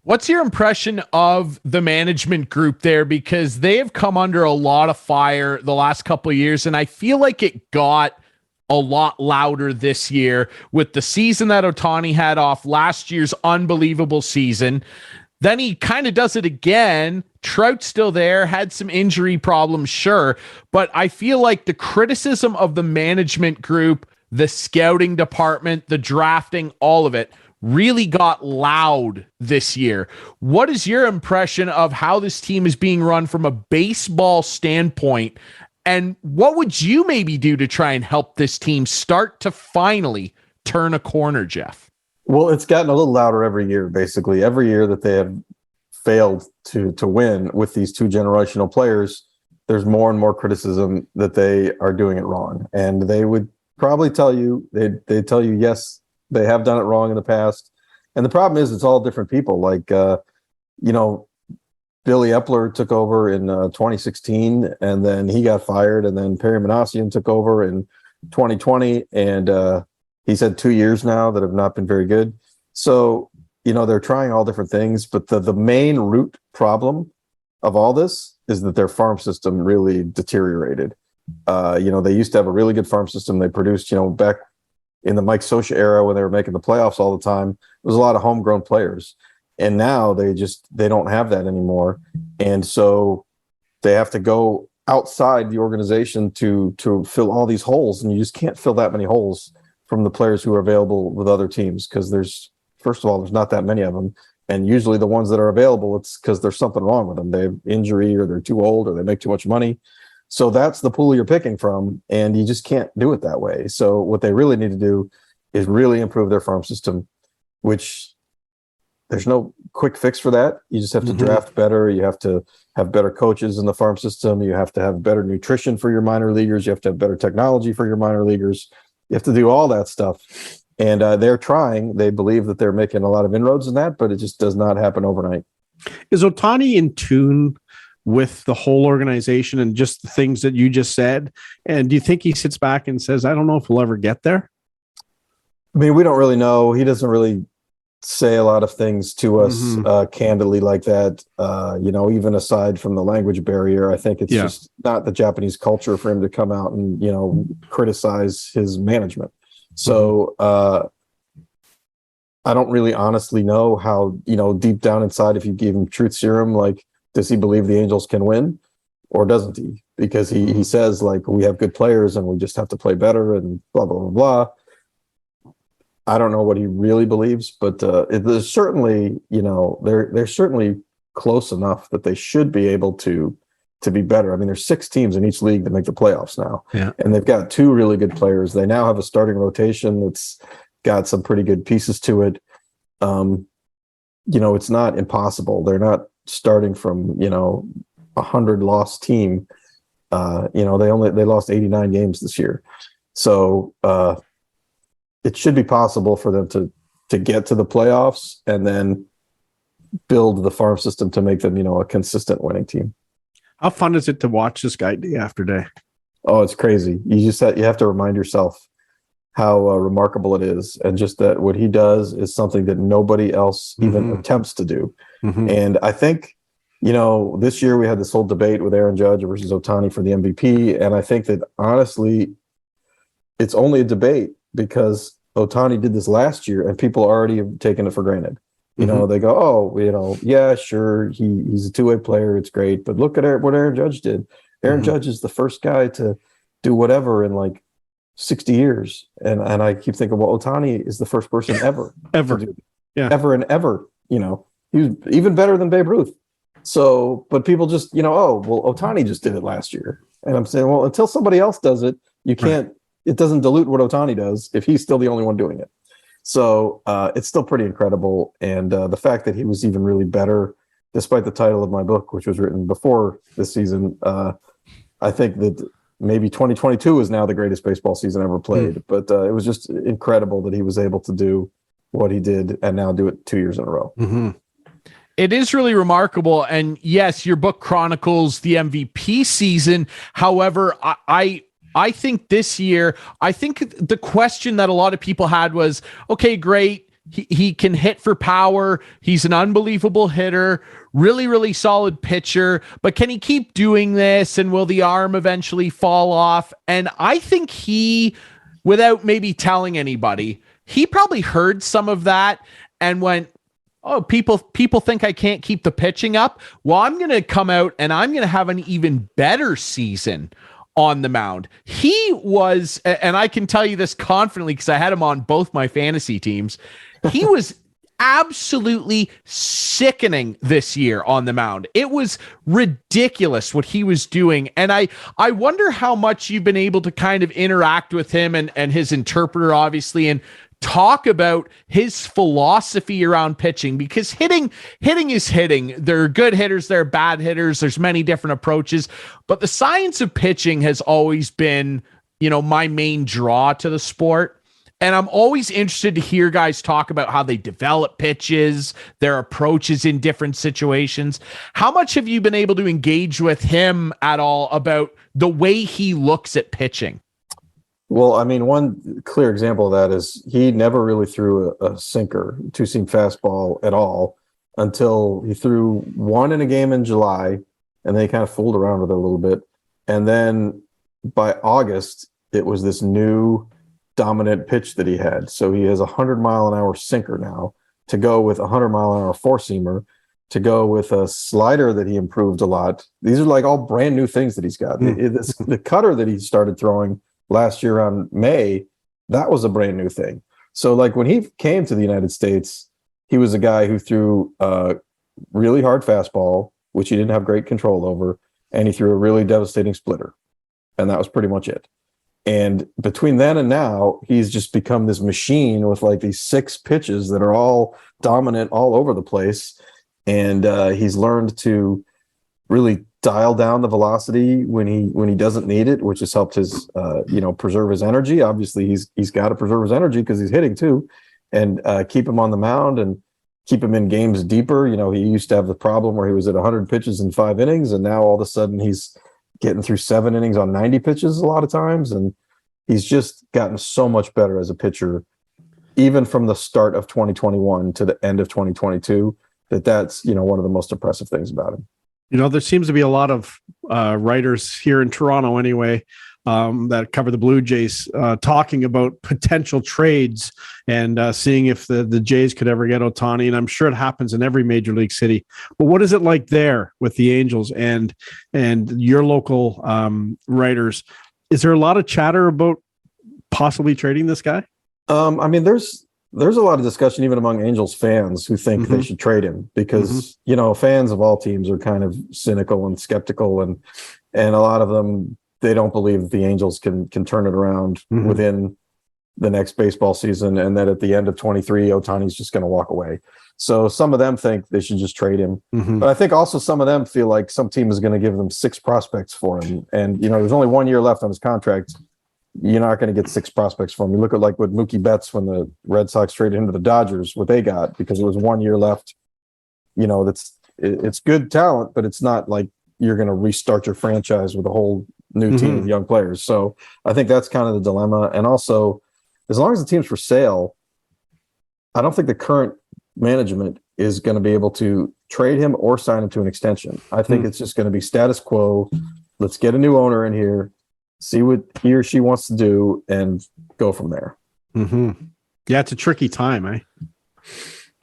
What's your impression of the management group there? Because they have come under a lot of fire the last couple of years, and I feel like it got a lot louder this year with the season that Ohtani had off last year's unbelievable season. Then he kind of does it again. Trout's still there, had some injury problems, sure. But I feel like the criticism of the management group, the scouting department, the drafting, all of it really got loud this year. What is your impression of how this team is being run from a baseball standpoint? And what would you maybe do to try and help this team start to finally turn a corner, Jeff? Well, it's gotten a little louder every year, basically. Every year that they have failed to win with these two generational players, there's more and more criticism that they are doing it wrong. And they would probably tell you, they'd tell you, yes, they have done it wrong in the past. And the problem is it's all different people. Like, Billy Epler took over in 2016, and then he got fired. And then Perry Minasian took over in 2020. And he's had 2 years now that have not been very good. So, they're trying all different things. But the main root problem of all this is that their farm system really deteriorated. They used to have a really good farm system. They produced, back in the Mike Scioscia era when they were making the playoffs all the time, there was a lot of homegrown players. And now they don't have that anymore. And so they have to go outside the organization to fill all these holes. And you just can't fill that many holes from the players who are available with other teams because there's not that many of them. And usually the ones that are available, it's because there's something wrong with them. They have injury or they're too old or they make too much money. So that's the pool you're picking from, and you just can't do it that way. So what they really need to do is really improve their farm system, which there's no quick fix for that. You just have to draft better. You have to have better coaches in the farm system. You have to have better nutrition for your minor leaguers. You have to have better technology for your minor leaguers. You have to do all that stuff. And they're trying. They believe that they're making a lot of inroads in that, but it just does not happen overnight. Is Ohtani in tune with the whole organization and just the things that you just said? And do you think he sits back and says, I don't know if we'll ever get there? I mean, we don't really know. He doesn't really say a lot of things to us candidly like that. Even aside from the language barrier, I think it's just not the Japanese culture for him to come out and, criticize his management. So I don't really honestly know how, deep down inside, if you give him truth serum, like, does he believe the Angels can win or doesn't he? Because he says, like, we have good players and we just have to play better and blah, blah, blah, blah. I don't know what he really believes, but there's certainly, they're certainly close enough that they should be able to be better. I mean, there's 6 teams in each league that make the playoffs now. Yeah. And they've got 2 really good players. They now have a starting rotation that's got some pretty good pieces to it. It's not impossible. They're not starting from, 100-loss team. They lost 89 games this year. So it should be possible for them to get to the playoffs and then build the farm system to make them, a consistent winning team. How fun is it to watch this guy day after day? Oh, it's crazy. You have to remind yourself how remarkable it is. And just that what he does is something that nobody else even attempts to do. Mm-hmm. And I think, this year we had this whole debate with Aaron Judge versus Ohtani for the MVP. And I think that honestly, it's only a debate because Ohtani did this last year and people already have taken it for granted. They go, yeah, sure. He's a two-way player. It's great. But look at what Aaron Judge did. Aaron Judge is the first guy to do whatever in like 60 years. And I keep thinking, well, Ohtani is the first person ever. Ever. Ever and ever. He was even better than Babe Ruth. So, but people just, Ohtani just did it last year. And I'm saying, well, until somebody else does it, you can't, it doesn't dilute what Ohtani does if he's still the only one doing it. So it's still pretty incredible. And the fact that he was even really better, despite the title of my book, which was written before this season, I think that maybe 2022 is now the greatest baseball season ever played. But it was just incredible that he was able to do what he did and now do it 2 years in a row. Mm-hmm. It is really remarkable. And yes, your book chronicles the MVP season. However, I think this year, the question that a lot of people had was, okay, great. He can hit for power. He's an unbelievable hitter, really, really solid pitcher, but can he keep doing this? And will the arm eventually fall off? And I think he, without maybe telling anybody, he probably heard some of that and went, oh, people think I can't keep the pitching up. Well, I'm going to come out and I'm going to have an even better season on the mound. He was, and I can tell you this confidently because I had him on both my fantasy teams. He was absolutely sickening this year on the mound. It was ridiculous what he was doing. And I wonder how much you've been able to kind of interact with him and his interpreter, obviously, and talk about his philosophy around pitching, because hitting is hitting. There are good hitters, there are bad hitters. There's many different approaches, but the science of pitching has always been, my main draw to the sport. And I'm always interested to hear guys talk about how they develop pitches, their approaches in different situations. How much have you been able to engage with him at all about the way he looks at pitching? Well, I mean, one clear example of that is he never really threw a sinker, two-seam fastball at all until he threw one in a game in July, and then he kind of fooled around with it a little bit. And then by August, it was this new dominant pitch that he had. So he has a 100-mile-an-hour sinker now to go with a 100-mile-an-hour four-seamer, to go with a slider that he improved a lot. These are like all brand new things that he's got. The cutter that he started throwing last year on May, that was a brand new thing. So like when he came to the United States, he was a guy who threw a really hard fastball, which he didn't have great control over, and he threw a really devastating splitter. And that was pretty much it. And between then and now, he's just become this machine with like these 6 pitches that are all dominant all over the place. And he's learned to really dial down the velocity when he doesn't need it, which has helped his preserve his energy. Obviously, he's got to preserve his energy because he's hitting too, and keep him on the mound and keep him in games deeper. He used to have the problem where he was at 100 pitches in 5 innings, and now all of a sudden he's getting through 7 innings on 90 pitches a lot of times, and he's just gotten so much better as a pitcher, even from the start of 2021 to the end of 2022. That's one of the most impressive things about him. There seems to be a lot of writers here in Toronto anyway that cover the Blue Jays talking about potential trades and seeing if the Jays could ever get Ohtani. And I'm sure it happens in every major league city. But what is it like there with the Angels and your local writers? Is there a lot of chatter about possibly trading this guy? I mean, there's a lot of discussion even among Angels fans who think they should trade him because, fans of all teams are kind of cynical and skeptical, and a lot of them, they don't believe the Angels can turn it around within the next baseball season, and that at the end of 23, Ohtani's just going to walk away. So some of them think they should just trade him. But I think also some of them feel like some team is going to give them 6 prospects for him. And, there's only 1 year left on his contract. You're not going to get 6 prospects for him. You look at like with Mookie Betts when the Red Sox traded him to the Dodgers, what they got, because it was 1 year left. It's good talent, but it's not like you're going to restart your franchise with a whole new team of young players. So I think that's kind of the dilemma. And also, as long as the team's for sale, I don't think the current management is going to be able to trade him or sign him to an extension. I think it's just going to be status quo. Let's get a new owner in here, see what he or she wants to do, and go from there. Yeah, it's a tricky time, eh?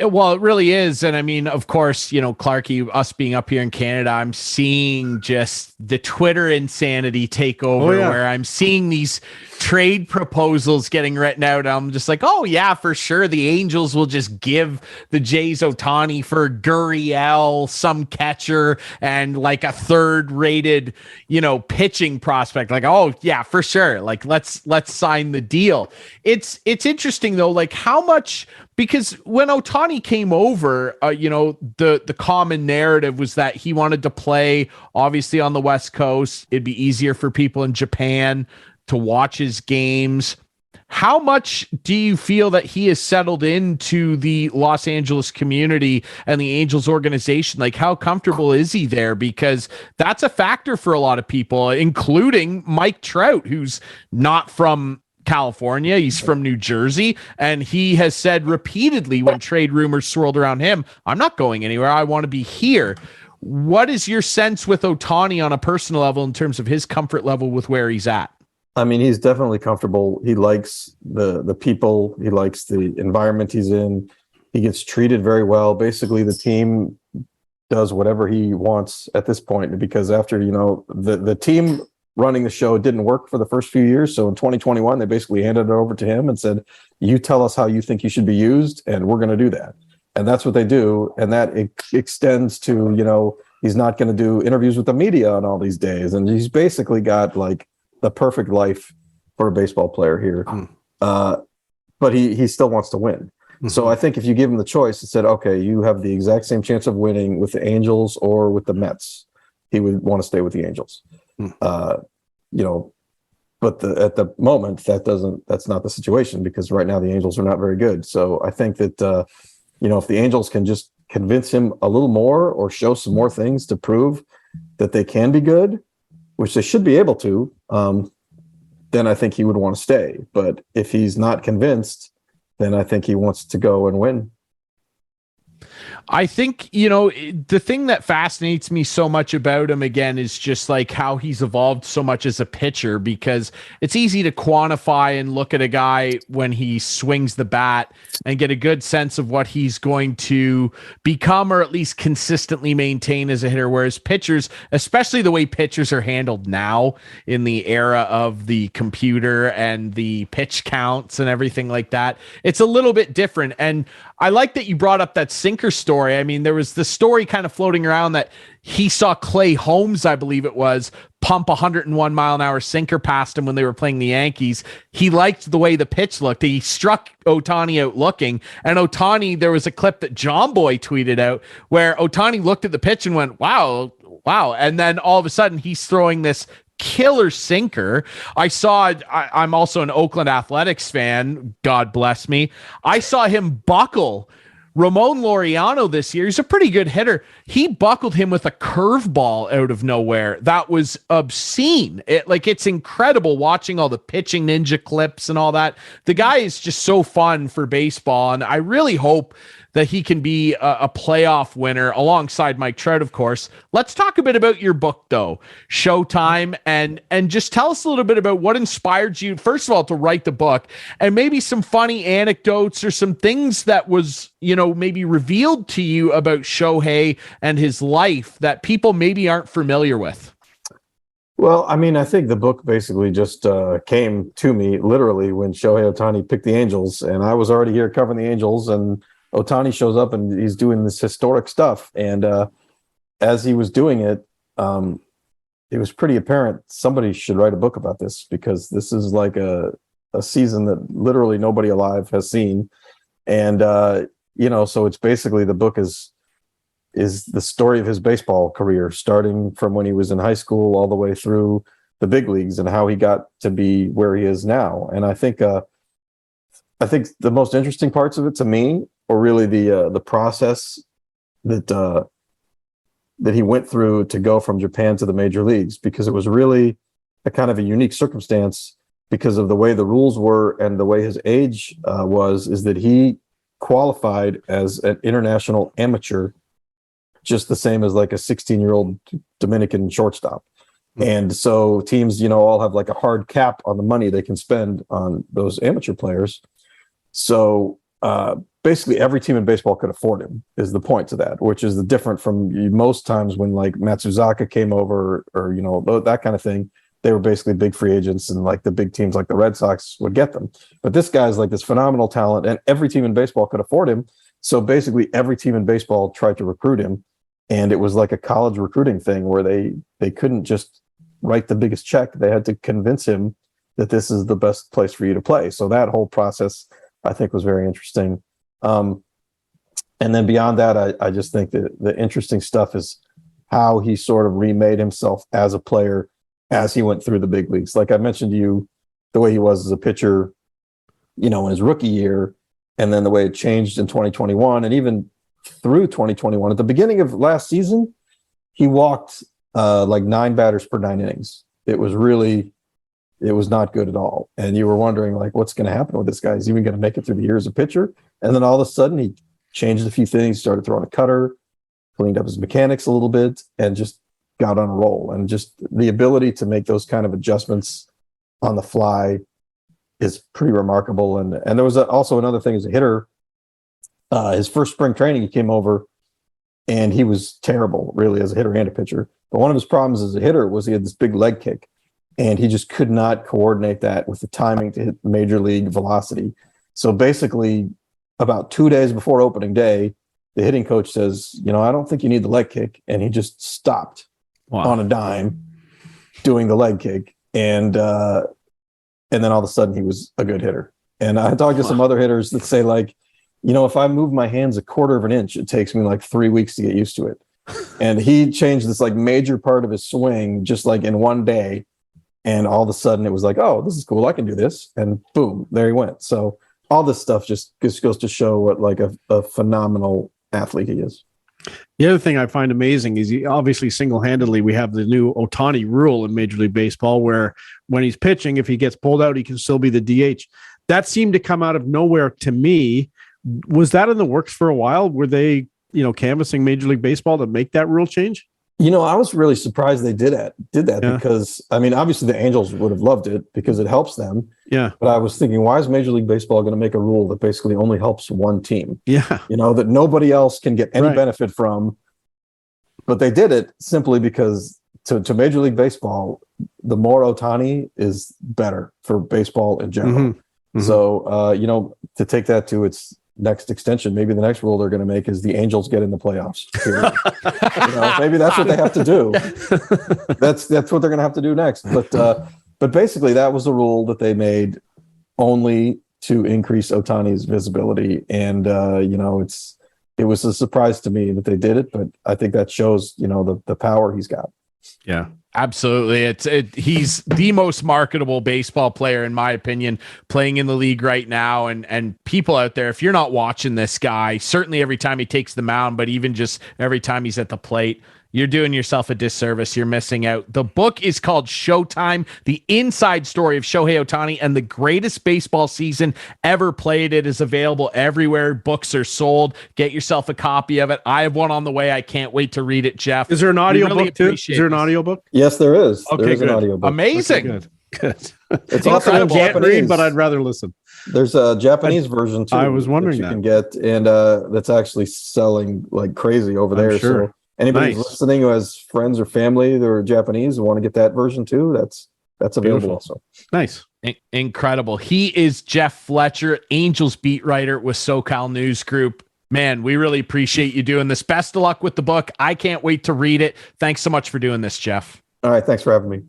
Well, it really is. And I mean, of course, Clarky, us being up here in Canada, I'm seeing just the Twitter insanity take over where I'm seeing these trade proposals getting written out. I'm just like, oh yeah, for sure. The Angels will just give the Jays Ohtani for Gurriel, some catcher, and like a 3rd rated, pitching prospect. Like, oh yeah, for sure. Like, let's sign the deal. It's interesting though, like how much, because when Ohtani came over, the common narrative was that he wanted to play obviously on the West Coast. It'd be easier for people in Japan to watch his games. How much do you feel that he has settled into the Los Angeles community and the Angels organization? Like, how comfortable is he there? Because that's a factor for a lot of people, including Mike Trout, who's not from California. He's from New Jersey, and he has said repeatedly when trade rumors swirled around him, I'm not going anywhere. I want to be here. What is your sense with Ohtani on a personal level in terms of his comfort level with where he's at? I mean, he's definitely comfortable. He likes the people. He likes the environment he's in. He gets treated very well. Basically, the team does whatever he wants at this point, because after, the team running the show didn't work for the first few years. So in 2021, they basically handed it over to him and said, you tell us how you think you should be used, and we're going to do that. And that's what they do. And that extends to, he's not going to do interviews with the media on all these days. And he's basically got like the perfect life for a baseball player here. But he still wants to win. So I think if you give him the choice and said, okay, you have the exact same chance of winning with the Angels or with the Mets, he would want to stay with the Angels. But at the moment that's not the situation, because right now the Angels are not very good. So I think that, if the Angels can just convince him a little more or show some more things to prove that they can be good, which they should be able to, then I think he would want to stay. But if he's not convinced, then I think he wants to go and win. I think, the thing that fascinates me so much about him, again, is just like how he's evolved so much as a pitcher, because it's easy to quantify and look at a guy when he swings the bat and get a good sense of what he's going to become, or at least consistently maintain as a hitter. Whereas pitchers, especially the way pitchers are handled now in the era of the computer and the pitch counts and everything like that, it's a little bit different. And I like that you brought up that sinker story. I mean, there was the story kind of floating around that he saw Clay Holmes, I believe it was, pump 101 mile an hour sinker past him when they were playing the Yankees. He liked the way the pitch looked. He struck Ohtani out looking, and Ohtani, there was a clip that John Boy tweeted out where Ohtani looked at the pitch and went, wow. And then all of a sudden he's throwing this killer sinker. I'm also an Oakland Athletics fan. God bless me. I saw him buckle Ramon Laureano this year. He's a pretty good hitter. He buckled him with a curveball out of nowhere. That was obscene. It's incredible watching all the pitching ninja clips and all that. The guy is just so fun for baseball, and I really hope that he can be a playoff winner alongside Mike Trout, of course. Let's talk a bit about your book, though, Showtime, and just tell us a little bit about what inspired you, first of all, to write the book, and maybe some funny anecdotes or some things that was, maybe revealed to you about Shohei and his life that people maybe aren't familiar with. Well, I mean, I think the book basically just came to me literally when Shohei Ohtani picked the Angels, and I was already here covering the Angels, and Ohtani shows up and he's doing this historic stuff. And as he was doing it, it was pretty apparent somebody should write a book about this, because this is like a season that literally nobody alive has seen. And, so it's basically, the book is the story of his baseball career, starting from when he was in high school all the way through the big leagues and how he got to be where he is now. And I think the most interesting parts of it to me are really the process that he went through to go from Japan to the major leagues, because it was really a kind of a unique circumstance because of the way the rules were and the way his age is that he qualified as an international amateur, just the same as like a 16-year-old Dominican shortstop. And so teams, all have like a hard cap on the money they can spend on those amateur players. So basically every team in baseball could afford him, is the point to that, which is different from most times when like Matsuzaka came over or that kind of thing. They were basically big free agents, and like the big teams like the Red Sox would get them. But this guy's like this phenomenal talent, and every team in baseball could afford him. So basically every team in baseball tried to recruit him. And it was like a college recruiting thing where they couldn't just write the biggest check. They had to convince him that this is the best place for you to play. So that whole process, I think, was very interesting. And then beyond that, I just think that the interesting stuff is how he sort of remade himself as a player as he went through the big leagues. Like I mentioned to you, the way he was as a pitcher, in his rookie year, and then the way it changed in 2021 and even through 2021. At the beginning of last season, he walked like 9 batters per 9 innings. It was not good at all. And you were wondering, like, what's going to happen with this guy? Is he even going to make it through the year as a pitcher? And then all of a sudden he changed a few things, started throwing a cutter, cleaned up his mechanics a little bit, and just got on a roll. And just the ability to make those kind of adjustments on the fly is pretty remarkable. And there was also another thing as a hitter. His first spring training, he came over and he was terrible, really, as a hitter and a pitcher. But one of his problems as a hitter was he had this big leg kick, and he just could not coordinate that with the timing to hit major league velocity. So basically, about 2 days before opening day, the hitting coach says, I don't think you need the leg kick. And he just stopped on a dime doing the leg kick. And then all of a sudden he was a good hitter. And I talked to some other hitters that say, like, if I move my hands a quarter of an inch, it takes me like 3 weeks to get used to it. And he changed this like major part of his swing just like in one day. And all of a sudden it was like, oh, this is cool, I can do this. And boom, there he went. So all this stuff just goes to show what like a phenomenal athlete he is. The other thing I find amazing is he obviously single-handedly, we have the new Ohtani rule in Major League Baseball, where when he's pitching, if he gets pulled out, he can still be the DH. That seemed to come out of nowhere to me. Was that in the works for a while? Were they, canvassing Major League Baseball to make that rule change? I was really surprised they did that because, obviously the Angels would have loved it because it helps them. Yeah. But I was thinking, why is Major League Baseball going to make a rule that basically only helps one team? Yeah. That nobody else can get any benefit from. But they did it simply because to Major League Baseball, the more Ohtani is better for baseball in general. Mm-hmm. So, to take that to its next extension, maybe the next rule they're going to make is the Angels get in the playoffs. Maybe that's what they have to do. That's what they're going to have to do next. But basically that was a rule that they made only to increase Ohtani's visibility. And, it was a surprise to me that they did it, but I think that shows, the power he's got. Yeah. Absolutely. He's the most marketable baseball player, in my opinion, playing in the league right now. And people out there, if you're not watching this guy, certainly every time he takes the mound, but even just every time he's at the plate, you're doing yourself a disservice. You're missing out. The book is called Showtime, the inside story of Shohei Ohtani and the greatest baseball season ever played. It is available everywhere books are sold. Get yourself a copy of it. I have one on the way. I can't wait to read it, Jeff. Is there an audio book too? Is there an audio book? Yes, there is. Okay, there is good. an audio book. Amazing. Okay, good. It's also in I can't Japanese, read, but I'd rather listen. There's a Japanese version too. I was wondering that you can get, and that's actually selling like crazy over there. Sure. So anybody who's listening who has friends or family that are Japanese and want to get that version too, that's available. Beautiful. Also. Nice. Incredible. He is Jeff Fletcher, Angels beat writer with Socal News Group. Man, we really appreciate you doing this. Best of luck with the book. I can't wait to read it. Thanks so much for doing this, Jeff. All right. Thanks for having me.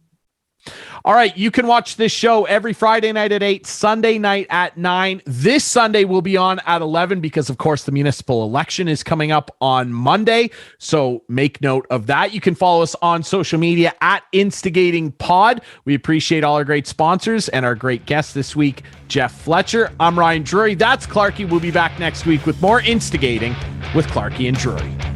All right, you can watch this show every Friday night at 8, Sunday night at 9. This Sunday will be on at 11 because, of course, the municipal election is coming up on Monday. So make note of that. You can follow us on social media at Instigating Pod. We appreciate all our great sponsors and our great guest this week, Jeff Fletcher. I'm Ryan Drury. That's Clarkie. We'll be back next week with more Instigating with Clarkie and Drury.